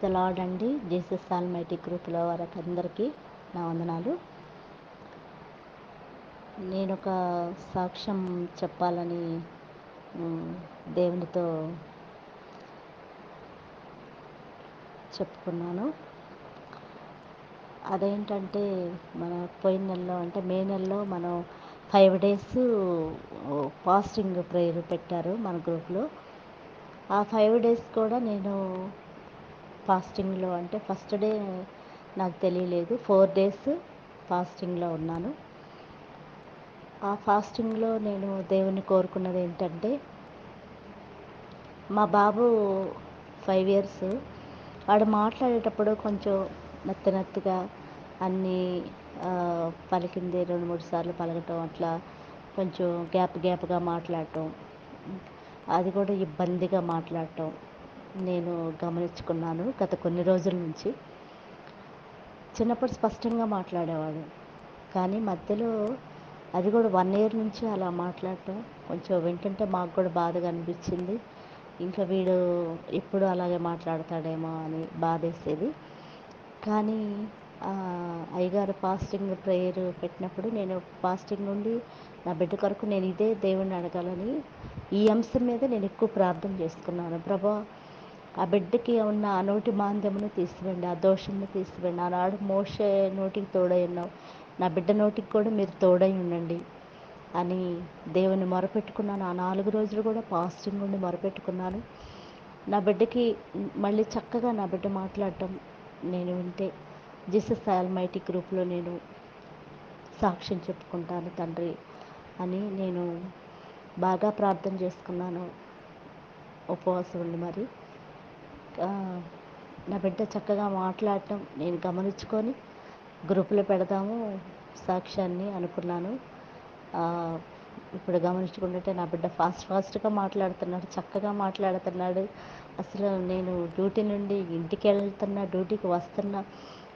The lord అండి. Jesus almighty గ్రూప్లో వారందరికీ నా వందనాలు. నేను ఒక సాక్ష్యం చెప్పాలని దేవునితో చెప్పుకున్నాను. అదేంటంటే మన పోయిన నెలలో అంటే మే నెలలో మనం 5 days ఫాస్టింగ్ ప్రేయర్ పెట్టారు మన గ్రూప్లో. ఆ 5 days కూడా నేను ఫాస్టింగ్లో అంటే ఫస్ట్ డే నాకు తెలియలేదు, 4 days ఫాస్టింగ్లో ఉన్నాను. ఆ ఫాస్టింగ్లో నేను దేవుని కోరుకున్నది ఏంటంటే, మా బాబు 5 years, వాడు మాట్లాడేటప్పుడు కొంచెం నత్తిగా అన్నీ పలికింది 2-3 సార్లు పలకటం, అట్లా కొంచెం గ్యాప్గా మాట్లాడటం, అది కూడా ఇబ్బందిగా మాట్లాడటం నేను గమనించుకున్నాను గత కొన్ని రోజుల నుంచి. చిన్నప్పుడు స్పష్టంగా మాట్లాడేవాడు, కానీ మధ్యలో అది కూడా 1 year నుంచి అలా మాట్లాడటం కొంచెం వింటుంటే మాకు కూడా బాధగా అనిపించింది. ఇంకా వీడు ఎప్పుడు అలాగే మాట్లాడతాడేమో అని బాధేసేది. కానీ అయ్యగారు ఫాస్టింగ్ ప్రేయర్ పెట్టినప్పుడు నేను ఫాస్టింగ్ నుండి నా బిడ్డ కొరకు నేను ఇదే దేవుణ్ణి అడగాలని ఈ అంశం మీద నేను ఎక్కువ ప్రార్థన చేసుకున్నాను. ప్రభా, ఆ బిడ్డకి ఉన్న ఆ నోటి మాంద్యమును తీసివేయండి, ఆ దోషంను తీసివేయండి. ఆనాడు మోషే నోటికి తోడై ఉన్నావు, నా బిడ్డ నోటికి కూడా మీరు తోడై ఉండండి అని దేవుని మొరపెట్టుకున్నాను. ఆ 4 రోజులు కూడా ఫాస్టింగ్ ఉండి మొరపెట్టుకున్నాను. నా బిడ్డకి మళ్ళీ చక్కగా నా బిడ్డ మాట్లాడటం నేను వింటే జీసస్ ఆల్మైటీ గ్రూప్లో నేను సాక్ష్యం చెప్పుకుంటాను తండ్రి అని నేను బాగా ప్రార్థన చేసుకున్నాను, ఉపవాసం ఉండి. మరి నా బిడ్డ చక్కగా మాట్లాడటం నేను గమనించుకొని గ్రూపులో పెడదాము సాక్ష్యాన్ని అనుకున్నాను. ఇప్పుడు గమనించుకుంటుంటే నా బిడ్డ ఫాస్ట్గా మాట్లాడుతున్నాడు, చక్కగా మాట్లాడుతున్నాడు. అసలు నేను డ్యూటీ నుండి ఇంటికి వెళ్తున్నా, డ్యూటీకి వస్తున్నా,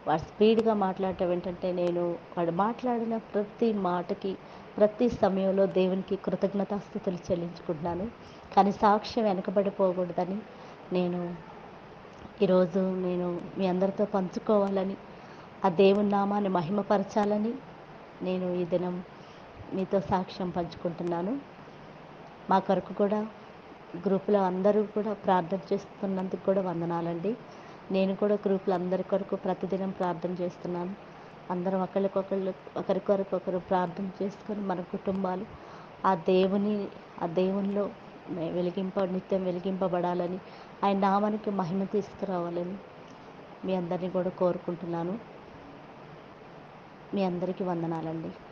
వాడు స్పీడ్గా మాట్లాడటం ఏంటంటే నేను వాడు మాట్లాడిన ప్రతి మాటకి ప్రతి సమయంలో దేవునికి కృతజ్ఞతాస్తుతులు చెల్లించుకుంటున్నాను. కానీ సాక్ష్యం వెనకబడిపోకూడదని నేను ఈరోజు మీ అందరితో పంచుకోవాలని, ఆ దేవుని నామాన్ని మహిమపరచాలని నేను ఈ దినం మీతో సాక్ష్యం పంచుకుంటున్నాను. మా కొరకు కూడా గ్రూపులో అందరూ కూడా ప్రార్థన చేస్తున్నందుకు కూడా వందనాలండి. నేను కూడా గ్రూపులో అందరి కొరకు ప్రతిదినం ప్రార్థన చేస్తున్నాను. అందరం ఒకరికొకరు ప్రార్థన చేసుకొని మన కుటుంబాలు ఆ దేవునిలో నిత్యం వెలిగింపబడాలని, ఆయన నామానికి మహిమ తీసుకురావాలని మీ అందరినీ కూడా కోరుకుంటున్నాను. మీ అందరికీ వందనాలండి.